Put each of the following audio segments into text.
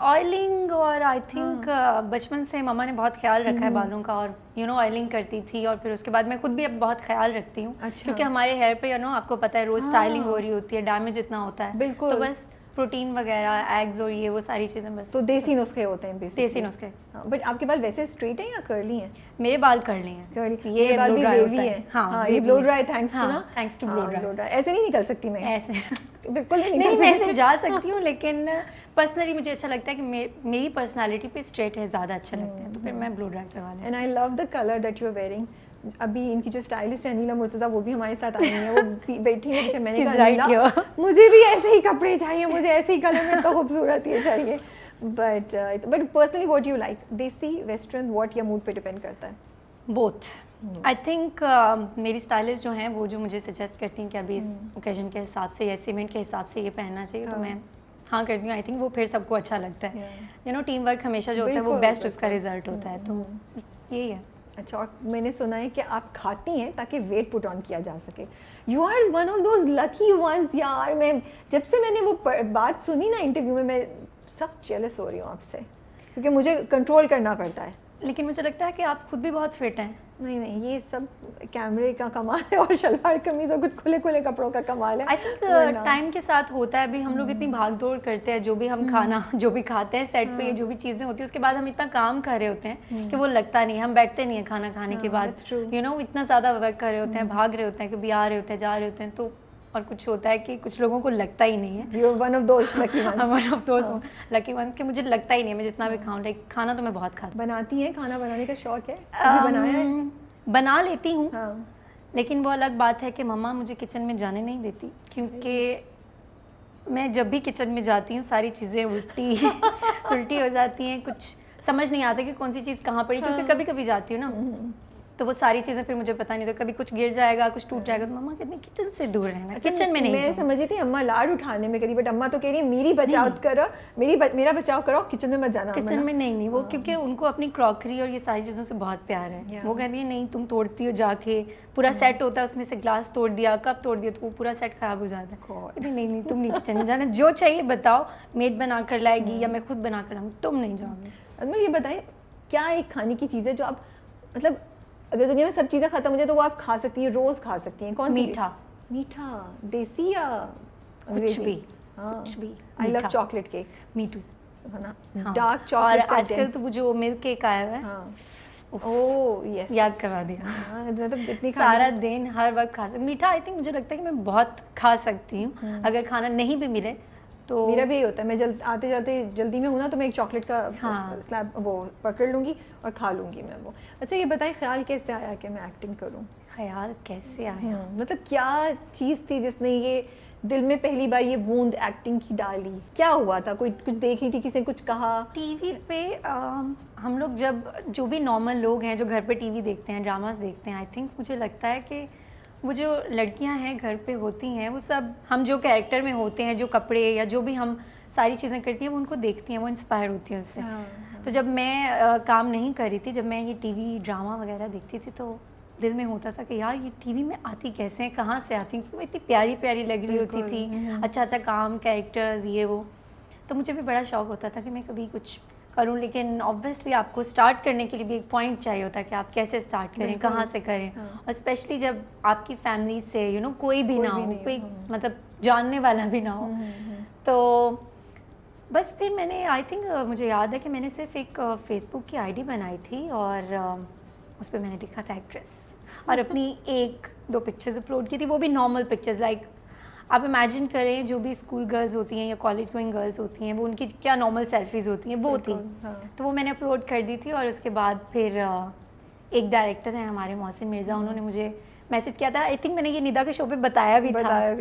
Oiling और I think बचपन से मम्मा ने बहुत ख्याल रखा है बालों का, और ऑयलिंग करती थी, और फिर उसके बाद मैं खुद भी अब बहुत ख्याल रखती हूँ। अच्छा। क्योंकि हमारे हेयर पे आपको पता है रोज स्टाइलिंग हो रही होती है, डैमेज इतना होता है। बिल्कुल। तो बस प्रोटीन वगैरह, एग्स और ये वो सारी चीज़ें बस। तो देसी नुस्खे होते हैं बेसिकली। देसी नुस्खे। बट आपके बाल वैसे स्ट्रेट हैं या कर्ली हैं? मेरे बाल कर्ली हैं। कर्ली। ये बाल ब्लो भी ड्राई वेवी होता है। है। हाँ, ये ब्लो ड्राई थैंक्स टू ना, थैंक्स टू ब्लो ड्राई। ऐसे नहीं निकल सकती मैं ऐसे बिल्कुल नहीं नहीं, निकल मैं सकती। ऐसे जा सकती हूँ, लेकिन पर्सनली मुझे अच्छा लगता है कि मेरी पर्सनालिटी पे स्ट्रेट है ज़्यादा अच्छे लगते हैं, तो फिर मैं ब्लो ड्राई करवा लें। And I love the colour that you are wearing. अभी इनकी जो स्टाइलिस्ट है नीला मुर्तज़ा, वो भी हमारे साथ आई है, वो बैठी है पीछे। मैंने कहा नीला, मुझे भी ऐसे ही कपड़े चाहिए, मुझे ऐसे ही कलर में, तो खूबसूरत ये चाहिए। But personally what you like, देसी, वेस्टर्न, व्हाट या मूड पे डिपेंड करता है? बोथ। आई थिंक मेरी स्टाइलिस्ट जो हैं वो जो मुझे सजेस्ट करती हैं कि अभी इस ओकेजन के हिसाब से या इवेंट के हिसाब से ये पहनना चाहिए, तो मैं हाँ करती हूँ। आई थिंक वो फिर सबको अच्छा लगता है। टीम वर्क हमेशा जो होता है वो बेस्ट उसका रिजल्ट होता है, तो यही है। अच्छा, और मैंने सुना है कि आप खाती हैं ताकि वेट पुट ऑन किया जा सके। You are one of those lucky ones यार। मैं जब से मैंने वो बात सुनी ना इंटरव्यू में, मैं सख्त जेलस हो रही हूँ आपसे, क्योंकि मुझे कंट्रोल करना पड़ता है। लेकिन मुझे लगता है कि आप खुद भी बहुत फिट हैं। नहीं, ये सब कैमरे का कमाल है और शलवार कमीज और कुछ खुले खुले कपड़ों का कमाल है। आई थिंक टाइम के साथ होता है। अभी हम लोग इतनी भाग दौड़ करते हैं, जो भी हम खाना जो भी खाते हैं सेट पे, जो भी चीज़ें होती है, उसके बाद हम इतना काम कर रहे होते हैं कि वो लगता नहीं है। हम बैठते नहीं है खाना खाने के बाद, इतना ज़्यादा वर्क कर रहे होते हैं, भाग रहे होते हैं, कभी आ रहे होते हैं, जा रहे होते हैं, तो और कुछ होता है कि कुछ लोगों को लगता ही नहीं है। You're one of those lucky ones. I'm one of those lucky ones कि मुझे लगता ही नहीं है, मैं जितना भी खाऊं। लाइक खाना तो मैं बहुत खाती हूँ। बनाती हैं? खाना बनाने का शौक है? कभी बनाया है? बना लेती हूँ, लेकिन वो अलग बात है कि मम्मा मुझे किचन में जाने नहीं देती, क्योंकि मैं जब भी किचन में जाती हूँ सारी चीज़ें उल्टी हो जाती हैं। कुछ समझ नहीं आता कि कौन सी चीज़ कहाँ पड़ी, क्योंकि कभी कभी जाती हूँ ना, तो वो सारी चीज़ें फिर मुझे पता नहीं, तो कभी कुछ गिर जाएगा, कुछ टूट जाएगा, तो मम्मा कहती किचन से दूर रहना, किचन में नहीं। मैं समझी थी अम्मा लाड उठाने में करी, बट अम्मा तो कह रही है मेरी बचाव करो, मेरा बचाव करो, किचन में मत जाना। किचन में नहीं, वो क्योंकि उनको अपनी क्रॉकरी और ये सारी चीज़ों से बहुत प्यार है। वो कहती है नहीं, तुम तोड़ती हो जाके, पूरा सेट होता है उसमें से ग्लास तोड़ दिया, कप तोड़ दिया, तो वो पूरा सेट खराब हो जाता है। नहीं, तुम नहीं किचन में जाना, जो चाहिए बताओ, मेड बना कर लाएगी या मैं खुद बना कर लाऊंगी, तुम नहीं जाओगे। ये बताएं, क्या एक खाने की चीज़ है जो आप, मतलब अगर दुनिया में सब चीज़ें खत्म हो जाए तो वो आप खा सकती हैं, रोज़ खा सकती हैं? कौन सी? मीठा, देसी या कुछ भी? कुछ भी। I love chocolate cake. Me too, है ना? Dark chocolate. और आजकल तो वो जो मिल्क केक आया हुआ है, ओह यस, याद करवा दिया। मतलब इतनी सारा दिन हर वक्त खा सकती। मीठा आई थिंक मुझे लगता है कि मैं बहुत खा सकती हूँ, अगर खाना नहीं भी मिले तो। मेरा भी होता है, मैं आते जाते जल्दी में हूँ ना, तो मैं एक चॉकलेट का स्लैब वो पकड़ लूँगी और खा लूँगी मैं वो। अच्छा ये बताएं, ख्याल कैसे आया कि मैं एक्टिंग करूँ? ख्याल कैसे आया? मतलब क्या चीज़ थी जिसने ये दिल में पहली बार ये बूंद एक्टिंग की डाली? क्या हुआ था? कोई कुछ देखी थी, किसी ने कुछ कहा? टीवी पे हम लोग जब, जो भी नॉर्मल लोग हैं जो घर पे टीवी देखते हैं, ड्रामास देखते हैं, आई थिंक मुझे लगता है कि वो जो लड़कियां हैं घर पे होती हैं, वो सब हम जो कैरेक्टर में होते हैं, जो कपड़े या जो भी हम सारी चीज़ें करती हैं, वो उनको देखती हैं, वो इंस्पायर होती हैं उससे। तो जब मैं काम नहीं कर रही थी, जब मैं ये टीवी ड्रामा वगैरह देखती थी, तो दिल में होता था कि यार ये टीवी में आती कैसे हैं, कहाँ से आती हैं, क्योंकि वो इतनी प्यारी प्यारी लग रही होती थी, अच्छा काम, कैरेक्टर्स, ये वो। तो मुझे भी बड़ा शौक होता था कि मैं कभी कुछ करूं, लेकिन ऑब्वियसली आपको स्टार्ट करने के लिए भी एक पॉइंट चाहिए होता है कि आप कैसे स्टार्ट करें, कहाँ से करें। और स्पेशली जब आपकी फैमिली से कोई भी ना हो, कोई मतलब जानने वाला भी ना हो। तो बस फिर मैंने, आई थिंक मुझे याद है कि मैंने सिर्फ एक फेसबुक की आईडी बनाई थी, और उस पर मैंने लिखा था एक्ट्रेस, और अपनी 1-2 पिक्चर्स अपलोड की थी, वो भी नॉर्मल पिक्चर्स। लाइक आप इमेजिन करें जो भी स्कूल गर्ल्स होती हैं या कॉलेज गोइंग गर्ल्स होती हैं, वो उनकी क्या नॉर्मल सेल्फीज़ होती हैं, वो थी। तो वो मैंने अपलोड कर दी थी। और उसके बाद फिर एक डायरेक्टर हैं हमारे, मोहसिन मिर्ज़ा, उन्होंने मुझे मैसेज किया था। आई थिंक मैंने ये निदा के शो पे बताया भी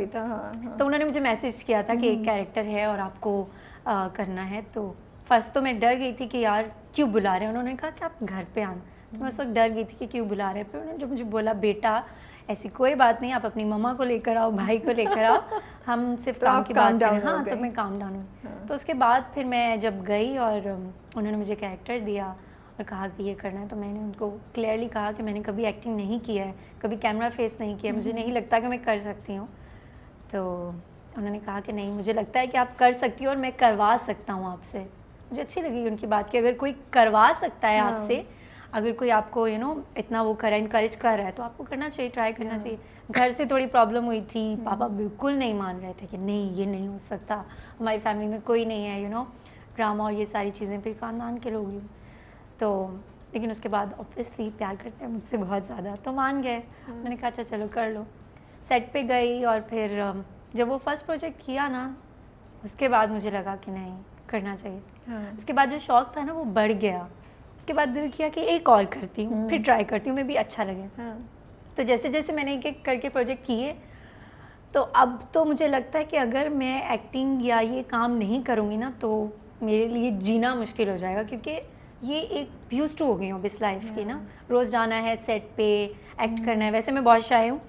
था। हाँ। तो उन्होंने मुझे मैसेज किया था कि एक कैरेक्टर है और आपको करना है। तो फर्स्ट तो मैं डर गई थी कि यार क्यों बुला रहे हैं, उन्होंने कहा कि आप घर पे आना। तो मैं उस वक्त डर गई थी कि क्यों बुला रहे हैं। फिर उन्होंने जो मुझे बोला, बेटा ऐसी कोई बात नहीं, आप अपनी मम्मा को लेकर आओ, भाई को लेकर आओ, हम सिर्फ तो काम की बात करें। हाँ, तो मैं काम डाउन हुई। तो उसके बाद फिर मैं जब गई और उन्होंने मुझे कैरेक्टर दिया और कहा कि ये करना है, तो मैंने उनको क्लियरली कहा कि मैंने कभी एक्टिंग नहीं किया है, कभी कैमरा फेस नहीं किया, मुझे नहीं लगता कि मैं कर सकती हूँ। तो उन्होंने कहा कि नहीं, मुझे लगता है कि आप कर सकती हो और मैं करवा सकता हूँ आपसे। मुझे अच्छी लगी उनकी बात कि अगर कोई करवा सकता है हाँ। आपसे, अगर कोई आपको इतना वो कर एनकरेज कर रहा है तो आपको करना चाहिए, ट्राई करना चाहिए। घर से थोड़ी प्रॉब्लम हुई थी, पापा बिल्कुल नहीं मान रहे थे कि नहीं ये नहीं हो सकता, हमारी फैमिली में कोई नहीं है ड्रामा और ये सारी चीज़ें, फिर खानदान के लोग ही तो। लेकिन उसके बाद ऑब्वियसली प्यार करते हैं मुझसे बहुत ज़्यादा, तो मान गए। मैंने कहा अच्छा चलो कर लो। सेट पे गई और फिर जब वो फर्स्ट प्रोजेक्ट किया ना, उसके बाद मुझे लगा कि नहीं करना चाहिए। हाँ। उसके बाद जो शौक था ना वो बढ़ गया। उसके बाद दिल किया कि एक और करती हूँ, फिर ट्राई करती हूँ, मैं भी अच्छा लगे। हाँ। तो जैसे जैसे मैंने एक एक करके प्रोजेक्ट किए, तो अब तो मुझे लगता है कि अगर मैं एक्टिंग या ये काम नहीं करूँगी ना तो मेरे लिए जीना मुश्किल हो जाएगा, क्योंकि ये एक यूज टू हो गई हूँ इस लाइफ की ना। रोज़ जाना है सेट पे, एक्ट करना है। वैसे मैं बहुत शाय हूँ,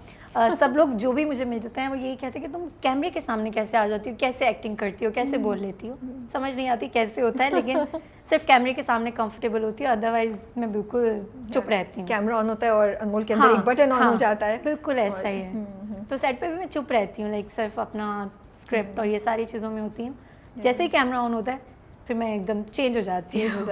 सब लोग जो भी मुझे मिलते हैं वो यही कहते हैं कि तुम कैमरे के सामने कैसे आ जाती हो, कैसे एक्टिंग करती हो, कैसे बोल लेती हो। समझ नहीं आती कैसे होता है, लेकिन सिर्फ कैमरे के सामने कंफर्टेबल होती है, अदरवाइज मैं बिल्कुल चुप रहती हूँ। कैमरा ऑन होता है और अनमोल के अंदर एक बटन ऑन हो जाता है। बिल्कुल ऐसा ही है। तो सेट पे भी मैं चुप रहती हूँ, लाइक सिर्फ अपना स्क्रिप्ट और ये सारी चीज़ों में होती हूँ। जैसे ही कैमरा ऑन होता है फिर मैं एकदम चेंज हो जाती हूँ।